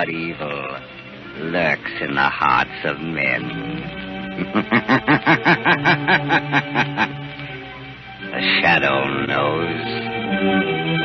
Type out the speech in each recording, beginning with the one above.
but evil lurks in the hearts of men. The shadow knows.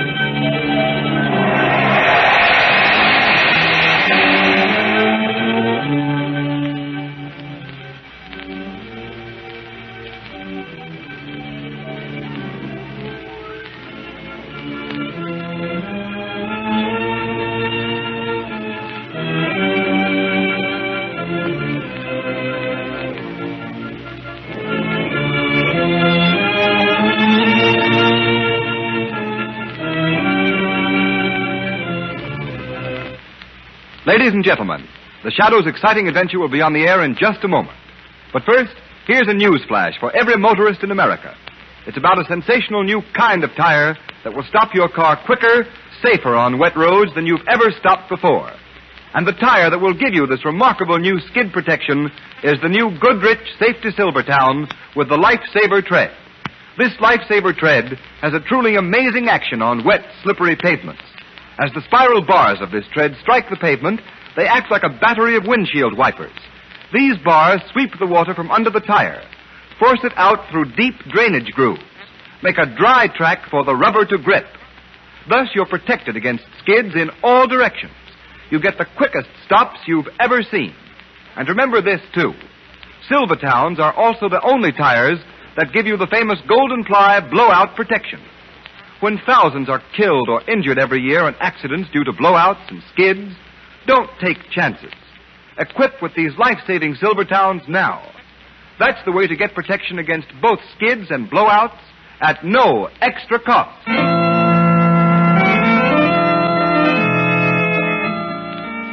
Ladies and gentlemen, The Shadow's exciting adventure will be on the air in just a moment. But first, here's a news flash for every motorist in America. It's about a sensational new kind of tire that will stop your car quicker, safer on wet roads than you've ever stopped before. And the tire that will give you this remarkable new skid protection is the new Goodrich Safety Silvertown with the Lifesaver Tread. This Lifesaver Tread has a truly amazing action on wet, slippery pavements. As the spiral bars of this tread strike the pavement, they act like a battery of windshield wipers. These bars sweep the water from under the tire, force it out through deep drainage grooves, make a dry track for the rubber to grip. Thus, you're protected against skids in all directions. You get the quickest stops you've ever seen. And remember this, too. Silvertowns are also the only tires that give you the famous Golden Ply blowout protection. When thousands are killed or injured every year in accidents due to blowouts and skids, don't take chances. Equip with these life-saving Silvertowns now. That's the way to get protection against both skids and blowouts at no extra cost.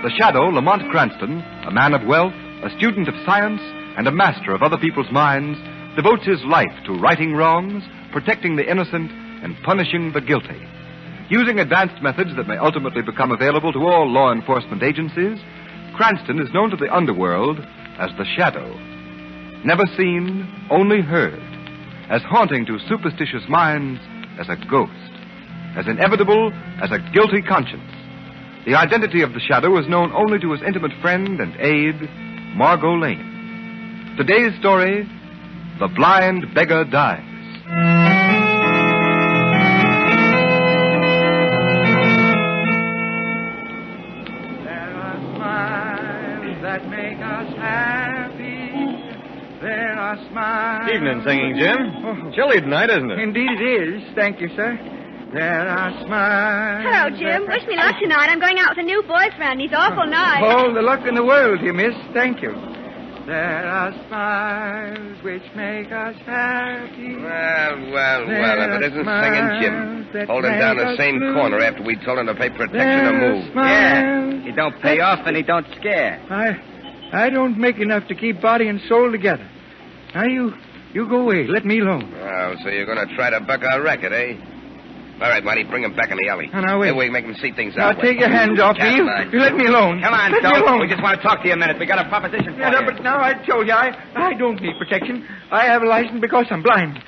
The Shadow, Lamont Cranston, a man of wealth, a student of science, and a master of other people's minds, devotes his life to righting wrongs, protecting the innocent, and punishing the guilty. Using advanced methods that may ultimately become available to all law enforcement agencies, Cranston is known to the underworld as the Shadow. Never seen, only heard. As haunting to superstitious minds as a ghost. As inevitable as a guilty conscience. The identity of the Shadow is known only to his intimate friend and aide, Margot Lane. Today's story, The Blind Beggar Dies. There are smiles that make us happy. There are smiles... Evening singing, Jim. Oh. Chilly tonight, isn't it? Indeed it is. Thank you, sir. There are smiles... Hello, Jim. Wish me luck tonight. I'm going out with a new boyfriend. He's awful nice. All the luck in the world, you miss. Thank you. There are smiles which make us happy. Well, if it isn't singing Jim. Holding down the same corner after we told him to pay protection or move. Yeah, he don't pay off and he don't scare. I don't make enough to keep body and soul together. Now, you go away. Let me alone. Oh, so you're going to try to buck our record, eh? All right, Marty, bring him back in the alley. Now, wait. That way we make him see things Now, our way. take your hands off me. You let me alone. Come on, let me Dope. alone. We just want to talk to you a minute. We got a proposition for Yeah, you. but now I told you, I don't need protection. I have a license because I'm blind.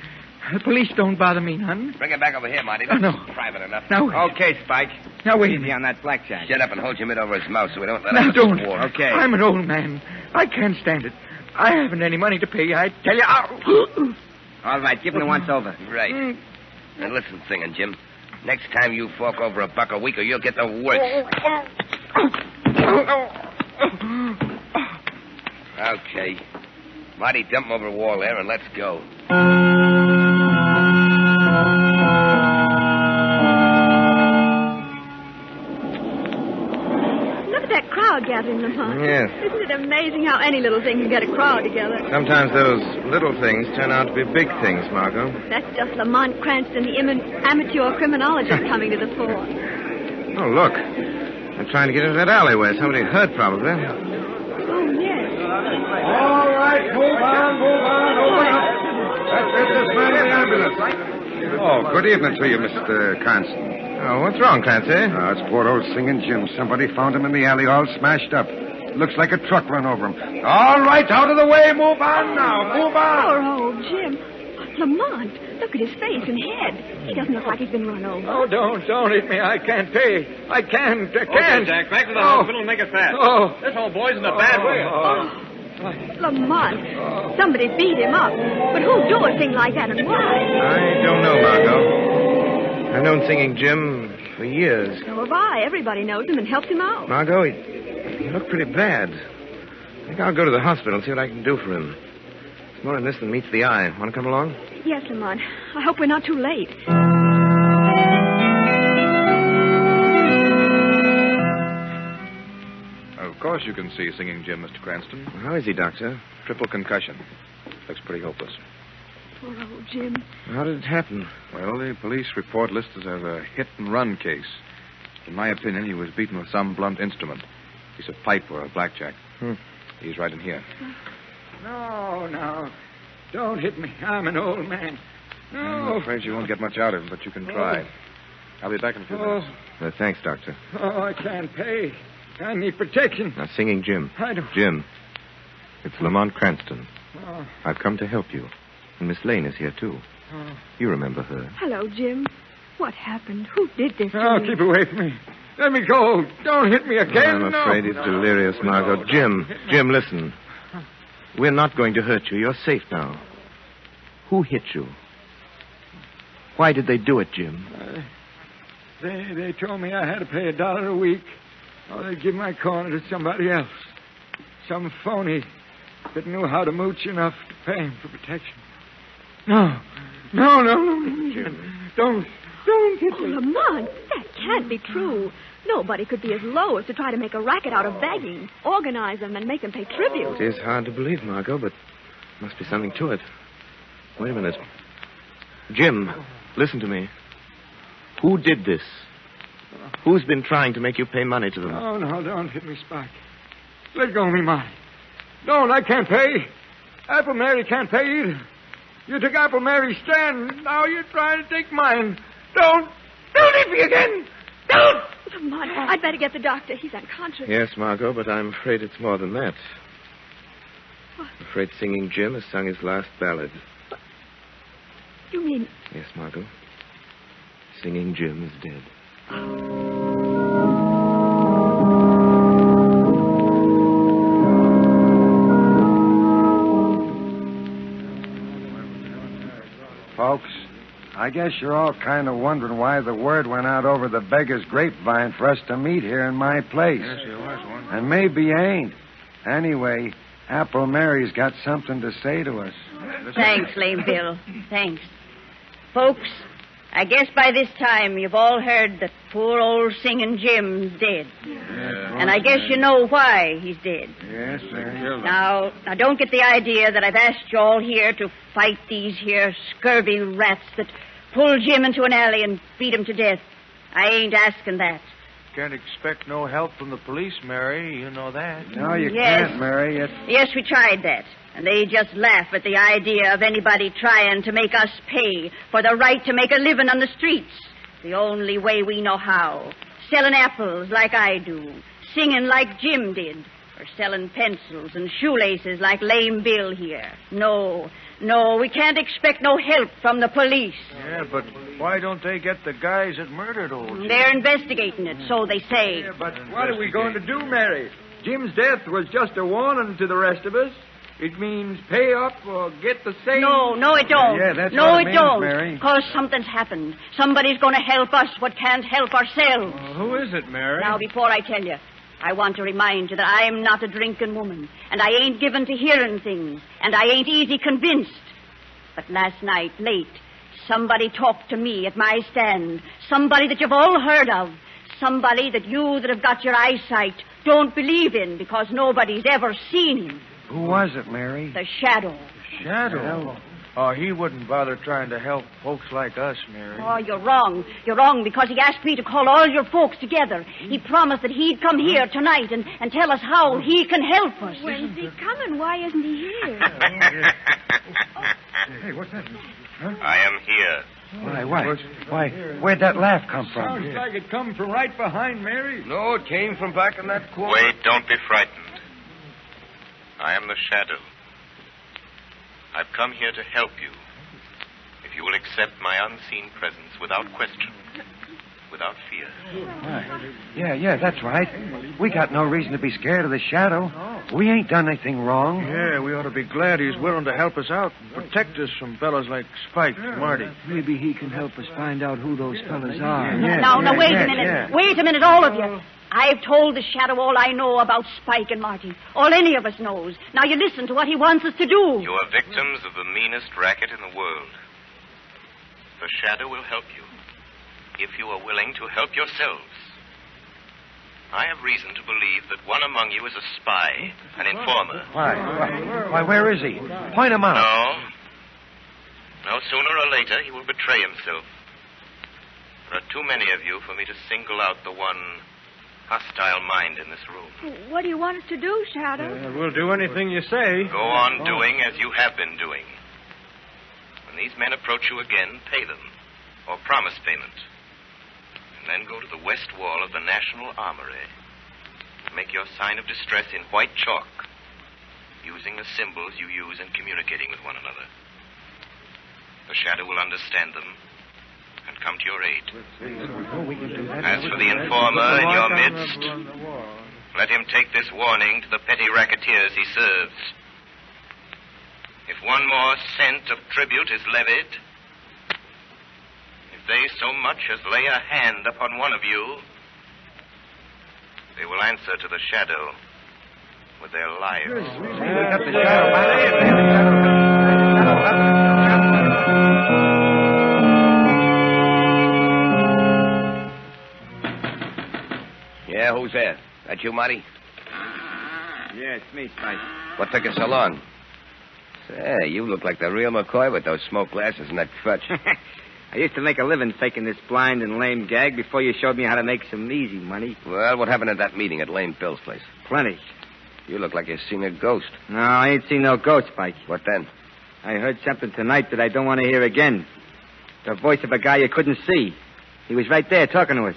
The police don't bother me none. Bring him back over here, Marty. Oh, no. This is private enough. Now, wait. Okay, Spike. Now, wait a Easy minute. on that blackjack. Shut up and hold your mitt over his mouth so we don't let Now, out a don't. swore. Okay. I'm an old man. I can't stand it. I haven't any money to pay. I tell you. Ow. All right, give him the once over. Right. And listen, singing Jim. Next time you fork over a buck a week or you'll get the worst. Okay. Marty, dump him over the wall there and let's go. Look at that crowd gathering, Lamont. Yes. Isn't it amazing how any little thing can get a crowd together? Sometimes those little things turn out to be big things, Margot. That's just Lamont Cranston, the amateur criminologist, coming to the fore. Oh, look. They're trying to get into that alleyway. Somebody heard, probably. Oh, yes. All right, move on. Open up. That's this man in the ambulance. Oh, good evening to you, Mr. Cranston. Oh, what's wrong, Clancy? It's poor old singing Jim. Somebody found him in the alley all smashed up. Looks like a truck run over him. All right, out of the way. Move on now. Move on. Poor old Jim. Lamont, look at his face and head. He doesn't look like he's been run over. Oh, don't hit me. I can't pay. I can't. Okay, Jack, back to the hospital and make it fast. Oh. This old boy's in a bad way. Lamont, somebody beat him up. But who'd do a thing like that and why? I don't know, Margot. I've known Singing Jim for years. So have I. Everybody knows him and helps him out. Margot, he looked pretty bad. I think I'll go to the hospital and see what I can do for him. It's more in this than meets the eye. Want to come along? Yes, Lamont. I hope we're not too late. Of course you can see Singing Jim, Mr. Cranston. Well, how is he, Doctor? Triple concussion. Looks pretty hopeless. Poor old Jim. How did it happen? Well, the police report lists it as a hit-and-run case. In my opinion, he was beaten with some blunt instrument. A piece of pipe or a blackjack. He's right in here. No. Don't hit me. I'm an old man. No. I'm afraid you won't get much out of him, but you can try. I'll be back in a few minutes. Thanks, Doctor. Oh, I can't pay. I need protection. Now, Singing Jim. I don't... Jim, it's Lamont Cranston. Oh. I've come to help you. And Miss Lane is here, too. Oh. You remember her. Hello, Jim. What happened? Who did this to Oh, you? keep away from me. Let me go. Don't hit me again. I'm afraid he's delirious, Margot. Jim, listen. We're not going to hurt you. You're safe now. Who hit you? Why did they do it, Jim? They told me I had to pay $1 a week, or they'd give my corner to somebody else. Some phony that knew how to mooch enough to pay him for protection. No. Jim. Don't hit Oh, me. Lamont, that can't be true. Nobody could be as low as to try to make a racket out of begging, organize them, and make them pay tribute. It is hard to believe, Margot, but must be something to it. Wait a minute. Jim, listen to me. Who did this? Who's been trying to make you pay money to them? No, don't hit me, Spike. Let go of me, money. Don't, I can't pay. Apple Mary can't pay either. You took Apple Mary's stand. Now you're trying to take mine. Don't hit me again. Don't! Lamont, I'd better get the doctor. He's unconscious. Yes, Margot, but I'm afraid it's more than that. What? I'm afraid Singing Jim has sung his last ballad. You mean... Yes, Margot. Singing Jim is dead. Folks, I guess you're all kind of wondering why the word went out over the beggar's grapevine for us to meet here in my place. Yes, there was one. And maybe you ain't. Anyway, Apple Mary's got something to say to us. Thanks, Lame Bill. Thanks. Folks, I guess by this time you've all heard that poor old Singing Jim's dead. Yeah. And I guess you know why he's dead. Yes, sir. Now, don't get the idea that I've asked you all here to fight these here scurvy rats that pull Jim into an alley and beat him to death. I ain't asking that. Can't expect no help from the police, Mary. You know that. No, you Yes. can't, Mary. Yes, we tried that. And they just laugh at the idea of anybody trying to make us pay for the right to make a living on the streets. The only way we know how. Selling apples like I do. Singing like Jim did. Or selling pencils and shoelaces like Lame Bill here. No, we can't expect no help from the police. Yeah, but why don't they get the guys that murdered old Jim? They're investigating it, so they say. Yeah, but what are we going to do, Mary? Jim's death was just a warning to the rest of us. It means pay up or get the same... No, it don't. Yeah, that's no, what it it means, don't. Mary. Because something's happened. Somebody's going to help us what can't help ourselves. Who is it, Mary? Now, before I tell you, I want to remind you that I'm not a drinking woman, and I ain't given to hearing things, and I ain't easy convinced. But last night, late, somebody talked to me at my stand. Somebody that you've all heard of. Somebody that you that have got your eyesight don't believe in because nobody's ever seen him. Who was it, Mary? The Shadow. Shadow. Oh, he wouldn't bother trying to help folks like us, Mary. Oh, you're wrong. You're wrong because he asked me to call all your folks together. He promised that he'd come here tonight and tell us how he can help us. When's he coming? Why isn't he here? Hey, what's that? I am here. Why, where'd that laugh come from? Sounds like it come from right behind Mary. No, it came from back in that corner. Wait, don't be frightened. I am the Shadow. I've come here to help you. accept my unseen presence without question, without fear. Yeah, that's right. We got no reason to be scared of the shadow. We ain't done anything wrong. Yeah, we ought to be glad he's willing to help us out and protect us from fellas like Spike and Marty. Maybe he can help us find out who those fellas are. Now, wait a minute. yeah. Wait a minute, all of you. I've told the shadow all I know about Spike and Marty. All any of us knows. Now you listen to what he wants us to do. You are victims of the meanest racket in the world. The shadow will help you, if you are willing to help yourselves. I have reason to believe that one among you is a spy, an informer. Why, where is he? Point him out. No, sooner or later he will betray himself. There are too many of you for me to single out the one hostile mind in this room. What do you want us to do, Shadow? We'll do anything you say. Go on doing as you have been doing. When these men approach you again, pay them, or promise payment. And then go to the west wall of the National Armory. Make your sign of distress in white chalk, using the symbols you use in communicating with one another. The shadow will understand them and come to your aid. As for the informer in your midst, let him take this warning to the petty racketeers he serves. If one more cent of tribute is levied, if they so much as lay a hand upon one of you, they will answer to the shadow with their lives. We got the shadow back. Yeah, who's there? That you, Marty? Yeah, it's me, Spike. What took you so long? Say, you look like the real McCoy with those smoke glasses and that crutch. I used to make a living faking this blind and lame gag before you showed me how to make some easy money. Well, what happened at that meeting at Lame Bill's place? Plenty. You look like you've seen a ghost. No, I ain't seen no ghost, Spike. What then? I heard something tonight that I don't want to hear again. The voice of a guy you couldn't see. He was right there talking to us.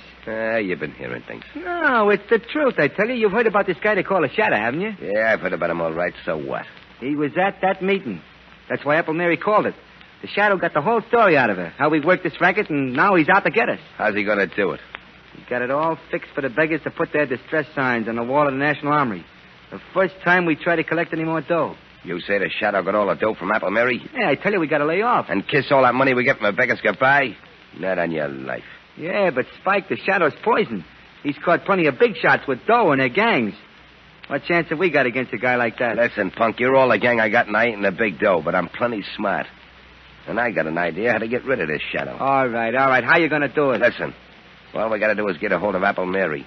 You've been hearing things. No, it's the truth, I tell you. You've heard about this guy they call a shadow, haven't you? Yeah, I've heard about him all right. So what? He was at that meeting. That's why Apple Mary called it. The shadow got the whole story out of her. How we worked this racket, and now he's out to get us. How's he going to do it? He got it all fixed for the beggars to put their distress signs on the wall of the National Armory. The first time we try to collect any more dough. You say the shadow got all the dough from Apple Mary? Yeah, I tell you, we got to lay off. And kiss all that money we get from the beggars goodbye? Not on your life. Yeah, but Spike, the shadow's poison. He's caught plenty of big shots with dough and their gangs. What chance have we got against a guy like that? Listen, punk, you're all the gang I got, and I ain't in the big dough, but I'm plenty smart. And I got an idea how to get rid of this shadow. All right. How you going to do it? Listen, all we got to do is get a hold of Apple Mary.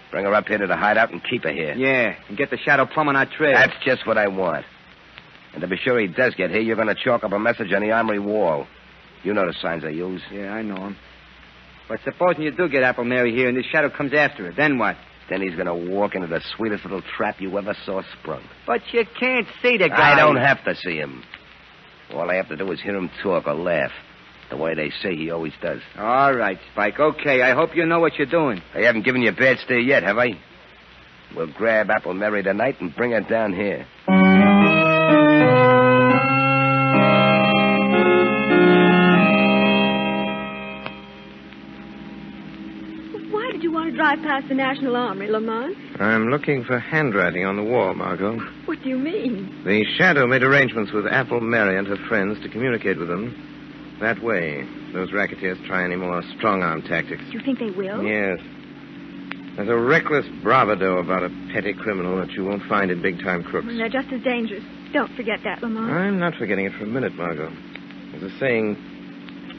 Bring her up here to the hideout and keep her here. Yeah, and get the shadow plumb on our trail. That's just what I want. And to be sure he does get here, you're going to chalk up a message on the armory wall. You know the signs I use. Yeah, I know them. But supposing you do get Apple Mary here and this shadow comes after her, then what? Then he's going to walk into the sweetest little trap you ever saw sprung. But you can't see the guy. I don't have to see him. All I have to do is hear him talk or laugh, the way they say he always does. All right, Spike. Okay, I hope you know what you're doing. I haven't given you a bad steer yet, have I? We'll grab Apple Mary tonight and bring her down here. Why did you want to drive past the National Armory, Lamont? I'm looking for handwriting on the wall, Margot. What do you mean? The shadow made arrangements with Apple Mary and her friends to communicate with them. That way, those racketeers try any more strong-arm tactics. You think they will? Yes. There's a reckless bravado about a petty criminal that you won't find in big-time crooks. Well, they're just as dangerous. Don't forget that, Lamont. I'm not forgetting it for a minute, Margot. There's a saying,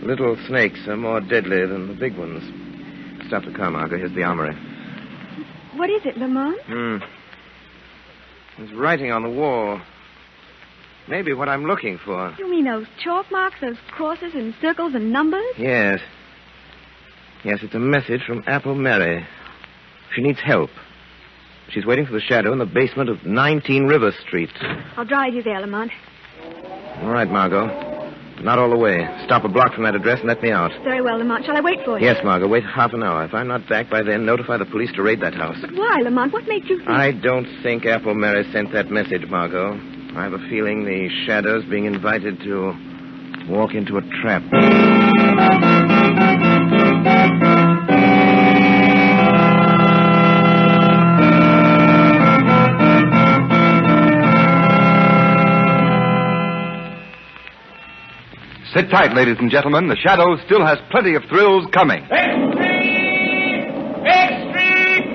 little snakes are more deadly than the big ones. Stop the car, Margot. Here's the armory. What is it, Lamont? There's writing on the wall. Maybe what I'm looking for. You mean those chalk marks, those crosses and circles and numbers? Yes. Yes, it's a message from Apple Mary. She needs help. She's waiting for the shadow in the basement of 19 River Street. I'll drive you there, Lamont. All right, Margot. Not all the way. Stop a block from that address and let me out. Very well, Lamont. Shall I wait for you? Yes, Margot. Wait half an hour. If I'm not back by then, notify the police to raid that house. But why, Lamont? What made you think... I don't think Apple Mary sent that message, Margot. I have a feeling the shadow's being invited to walk into a trap. Sit tight, ladies and gentlemen. The Shadow still has plenty of thrills coming. Extreme!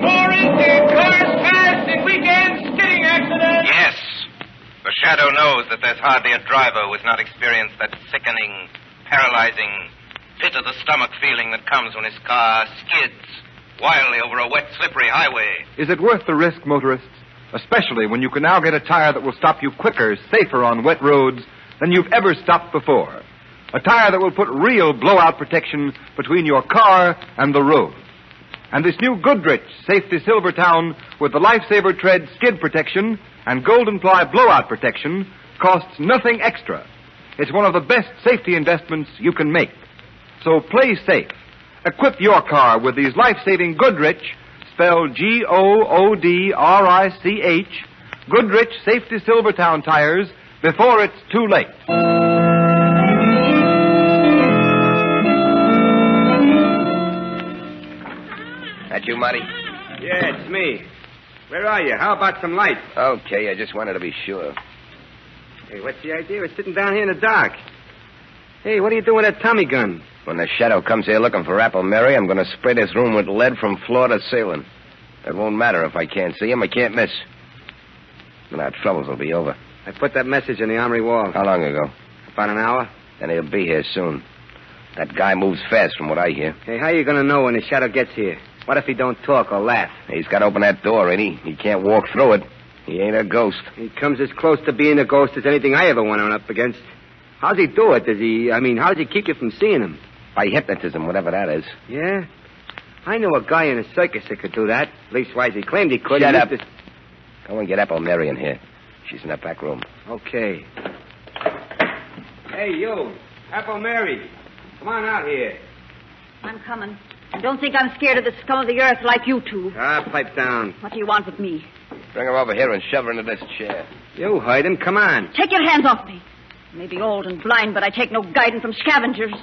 Quarantine! Cars fast in weekend skidding accident! Yes. The Shadow knows that there's hardly a driver who has not experienced that sickening, paralyzing, pit-of-the-stomach feeling that comes when his car skids wildly over a wet, slippery highway. Is it worth the risk, motorists? Especially when you can now get a tire that will stop you quicker, safer on wet roads than you've ever stopped before. A tire that will put real blowout protection between your car and the road. And this new Goodrich Safety Silvertown with the Lifesaver Tread skid protection and Golden Ply blowout protection costs nothing extra. It's one of the best safety investments you can make. So play safe. Equip your car with these life-saving Goodrich, spelled Goodrich, Goodrich Safety Silvertown tires before it's too late. That you, Marty? Yeah, it's me. Where are you? How about some light? Okay, I just wanted to be sure. Hey, what's the idea? We're sitting down here in the dark. Hey, what are you doing with that Tommy gun? When the Shadow comes here looking for Apple Mary, I'm going to spray this room with lead from floor to ceiling. It won't matter if I can't see him. I can't miss. Then our troubles will be over. I put that message on the armory wall. How long ago? About an hour. Then he'll be here soon. That guy moves fast from what I hear. Hey, how are you going to know when the Shadow gets here? What if he don't talk or laugh? He's got to open that door, ain't he? He can't walk through it. He ain't a ghost. He comes as close to being a ghost as anything I ever went on up against. How's he do it? How does he keep you from seeing him? By hypnotism, whatever that is. Yeah? I know a guy in a circus that could do that. Leastwise, he claimed he could. Shut up. Go and get Apple Mary in here. She's in that back room. Okay. Hey, you. Apple Mary. Come on out here. I'm coming. Don't think I'm scared of the scum of the earth like you two. Pipe down. What do you want with me? Bring her over here and shove her into this chair. You hide him. Come on. Take your hands off me. I may be old and blind, but I take no guidance from scavengers.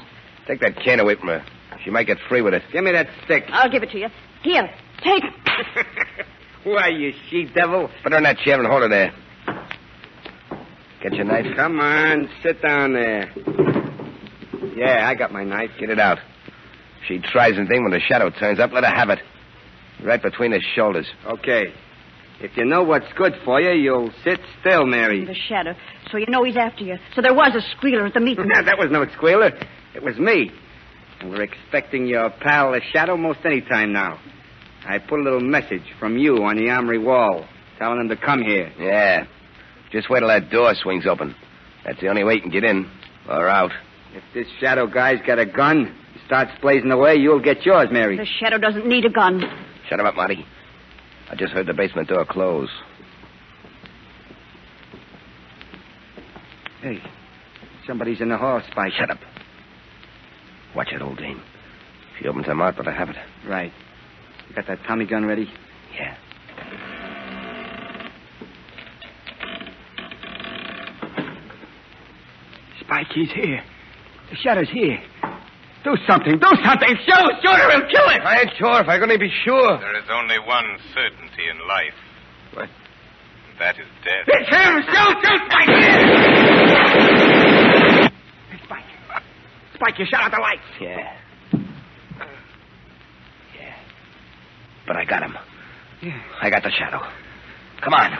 Take that can away from her. She might get free with it. Give me that stick. I'll give it to you. Here, take it. Why, you she-devil? Put her in that chair and hold her there. Get your knife? Come on, sit down there. Yeah, I got my knife. Get it out. If she tries anything when the Shadow turns up, let her have it. Right between his shoulders. Okay. If you know what's good for you, you'll sit still, Mary. The Shadow. So you know he's after you. So there was a squealer at the meeting. That was no squealer. It was me. And we're expecting your pal, the Shadow, most any time now. I put a little message from you on the armory wall, telling him to come here. Yeah. Just wait till that door swings open. That's the only way you can get in or out. If this Shadow guy's got a gun, he starts blazing away, you'll get yours, Mary. The Shadow doesn't need a gun. Shut him up, Marty. I just heard the basement door close. Hey, somebody's in the hall, Spike. Shut up. Watch it, old dame. If he opens her mouth, let her have it. Right. You got that Tommy gun ready? Yeah. Spike, he's here. The Shadow's here. Do something. Do something. Shoot her. He'll kill it. I ain't sure if I'm going to be sure. There is only one certainty in life. What? That is death. It's him. Shoot, Spike. Hey, Spike. Spike, you shut out the lights. Yeah. But I got him. Yeah. I got the Shadow. Come on.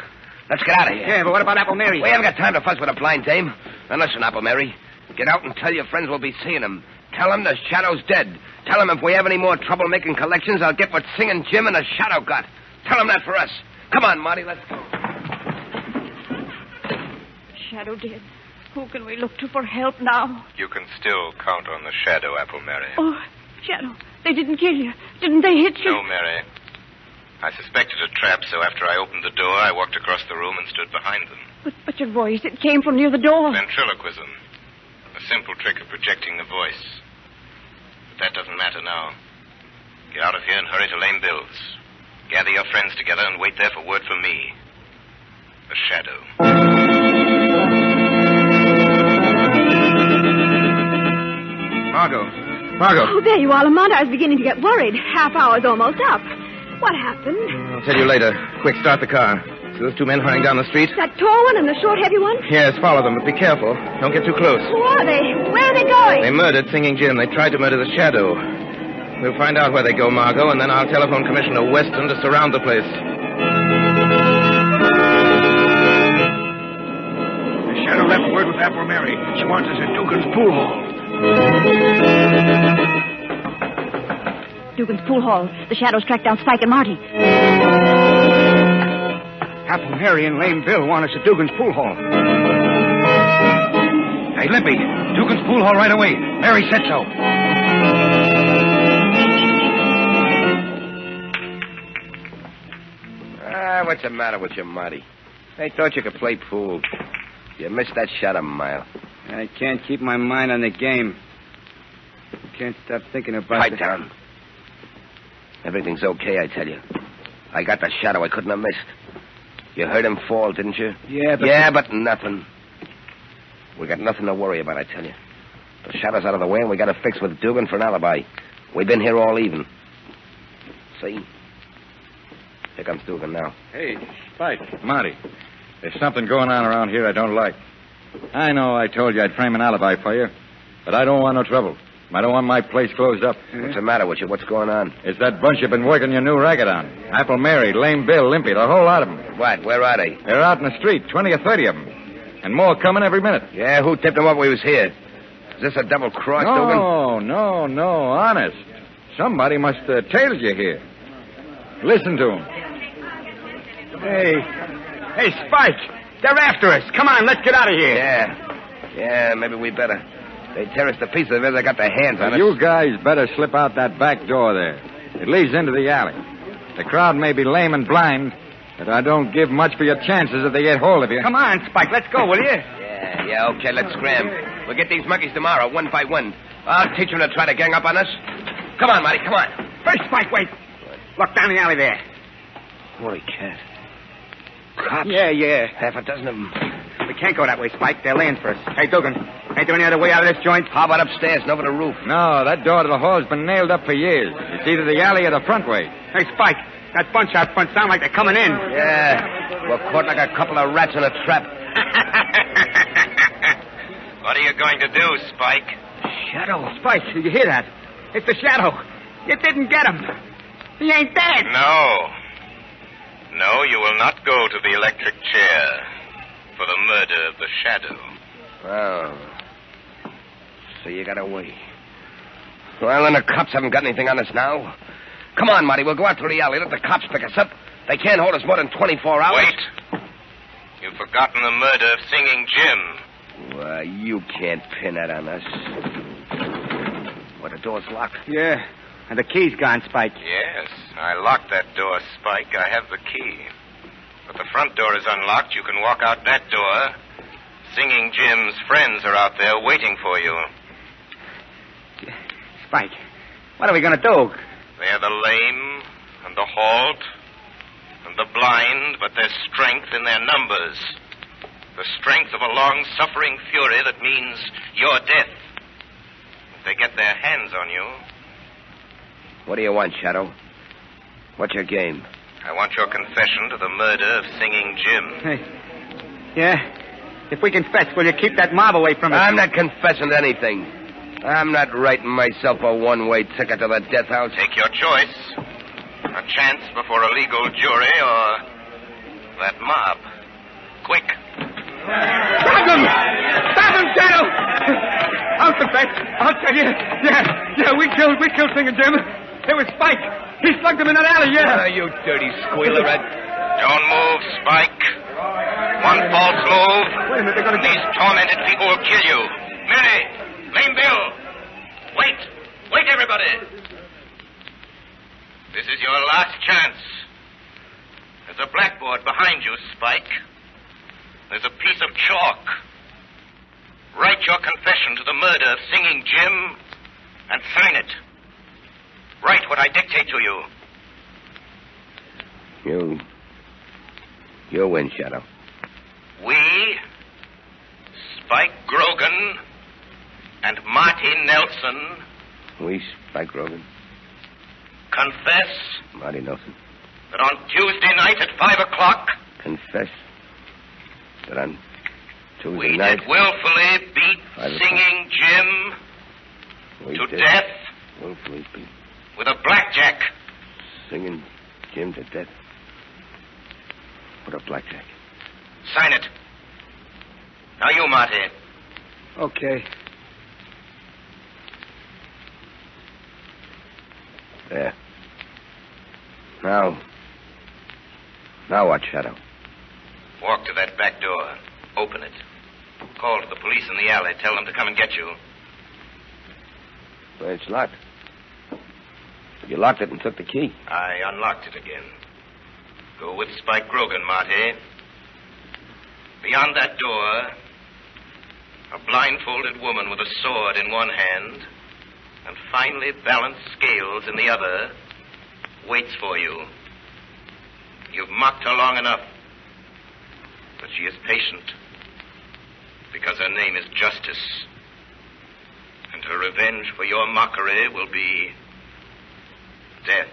Let's get out of here. Yeah, but what about Apple Mary? We haven't got time to fuss with a blind dame. Now listen, Apple Mary. Get out and tell your friends we'll be seeing him. Tell them the Shadow's dead. Tell them if we have any more trouble making collections, I'll get what Singing Jim and the Shadow got. Tell them that for us. Come on, Marty, let's go. Shadow dead. Who can we look to for help now? You can still count on the Shadow, Apple Mary. Oh, Shadow, they didn't kill you. Didn't they hit you? No, Mary. I suspected a trap, so after I opened the door, I walked across the room and stood behind them. But your voice, it came from near the door. Ventriloquism. A simple trick of projecting the voice. But that doesn't matter now. Get out of here and hurry to Lame Bill's. Gather your friends together and wait there for word from me. The Shadow. Margot. Margot. Oh, there you are, Lamont. I was beginning to get worried. Half hour's almost up. What happened? I'll tell you later. Quick, start the car. See those two men hurrying down the street? That tall one and the short, heavy one? Yes, follow them, but be careful. Don't get too close. Who are they? Where are they going? They murdered Singing Jim. They tried to murder the Shadow. We'll find out where they go, Margot, and then I'll telephone Commissioner Weston to surround the place. The Shadow left word with Apple Mary. She wants us at Dugan's pool hall. Dugan's pool hall. The Shadows tracked down Spike and Marty. Apple Mary and Lame Bill want us at Dugan's pool hall. Hey, Limpy. Dugan's pool hall right away. Mary said so. What's the matter with you, Marty? I thought you could play pool. You missed that shot a mile. I can't keep my mind on the game. Can't stop thinking about Pipe down. Everything's okay, I tell you. I got the Shadow I couldn't have missed. You heard him fall, didn't you? Yeah, but... Yeah, but nothing. We got nothing to worry about, I tell you. The Shadow's out of the way, and we got to fix with Dugan for an alibi. We've been here all even. See? Here comes Dugan now. Hey, Spike. Marty, there's something going on around here I don't like. I know I told you I'd frame an alibi for you, but I don't want no trouble. I don't want my place closed up. What's the matter with you? What's going on? It's that bunch you've been working your new racket on. Apple Mary, Lame Bill, Limpy, the whole lot of them. What? Where are they? They're out in the street, 20 or 30 of them. And more coming every minute. Yeah, who tipped them up when we was here? Is this a double cross, Dugan? No, honest. Somebody must have tailed you here. Listen to him. Hey, Spike. They're after us. Come on, let's get out of here. Yeah, maybe we better. They tear us to pieces if they got their hands on us. You guys better slip out that back door there. It leads into the alley. The crowd may be lame and blind, but I don't give much for your chances if they get hold of you. Come on, Spike, let's go, will you? Yeah, okay, let's scram. We'll get these monkeys tomorrow, one by one. I'll teach them to try to gang up on us. Come on, Marty, come on. Hey, Spike, wait. Look down the alley there. Holy cat. Cops? Yeah. Half a dozen of them. We can't go that way, Spike. They're laying for us. Hey, Dugan, ain't there any other way out of this joint? How about upstairs and over the roof? No, that door to the hall's been nailed up for years. It's either the alley or the front way. Hey, Spike, that bunch out front sound like they're coming in. Yeah, we're caught like a couple of rats in a trap. What are you going to do, Spike? Shadow. Spike, did you hear that? It's the Shadow. You didn't get him. He ain't dead. No, you will not go to the electric chair for the murder of the Shadow. Oh. So you got away. Well, then the cops haven't got anything on us now. Come on, Marty, we'll go out through the alley. Let the cops pick us up. They can't hold us more than 24 hours. Wait. You've forgotten the murder of Singing Jim. Well, you can't pin that on us. Well, the door's locked. Yeah, and the key's gone, Spike. Yes, I locked that door, Spike. I have the key. But the front door is unlocked. You can walk out that door. Singing Jim's friends are out there waiting for you. Spike, what are we going to do? They're the lame and the halt and the blind, but there's strength in their numbers. The strength of a long-suffering fury that means your death. If they get their hands on you... What do you want, Shadow? What's your game? I want your confession to the murder of Singing Jim. Hey. Yeah? If we confess, will you keep that mob away from us? I'm not confessing to anything. I'm not writing myself a one-way ticket to the death house. Take your choice. A chance before a legal jury or that mob. Quick. Stop him! Stop him, Shadow! I'll confess. I'll tell you. Yeah, we killed Singing Jim. It was Spike. He slugged him in that alley, yeah. You dirty squealer. Don't move, Spike. One false move. Wait a minute, they're going to These tormented people will kill you. Mary, Lame Bill. Wait, everybody. This is your last chance. There's a blackboard behind you, Spike. There's a piece of chalk. Write your confession to the murder of Singing Jim and sign it. Write what I dictate to you. You win, Shadow. We, Spike Grogan, and Marty Nelson We, Spike Rogan. confess Marty Nelson. that on Tuesday night at 5 o'clock Confess that on Tuesday we night... did willfully beat 5 o'clock. Singing Jim we to did death willfully beat with a blackjack. Singing Jim to death. What a blackjack. Sign it. Now you, Marty. Okay. There. Now what, Shadow? Walk to that back door. Open it. Call to the police in the alley. Tell them to come and get you. Well, it's locked. You locked it and took the key. I unlocked it again. Go with Spike Grogan, Marty. Beyond that door, a blindfolded woman with a sword in one hand and finely balanced scales in the other waits for you. You've mocked her long enough, but she is patient because her name is Justice, and her revenge for your mockery will be death.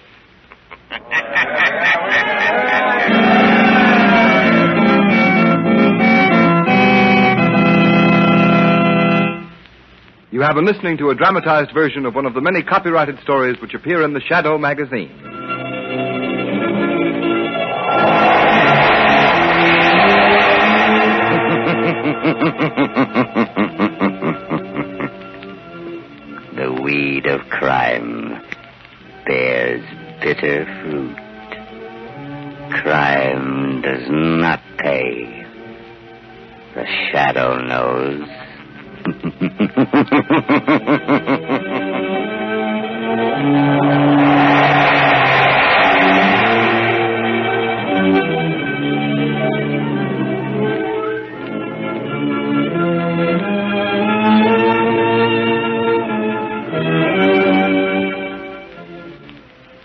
You have been listening to a dramatized version of one of the many copyrighted stories which appear in the Shadow magazine. The weed of crime bears bitter fruit. Crime does not pay. The Shadow knows.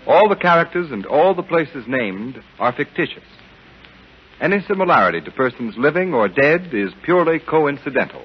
All the characters and all the places named are fictitious. Any similarity to persons living or dead is purely coincidental.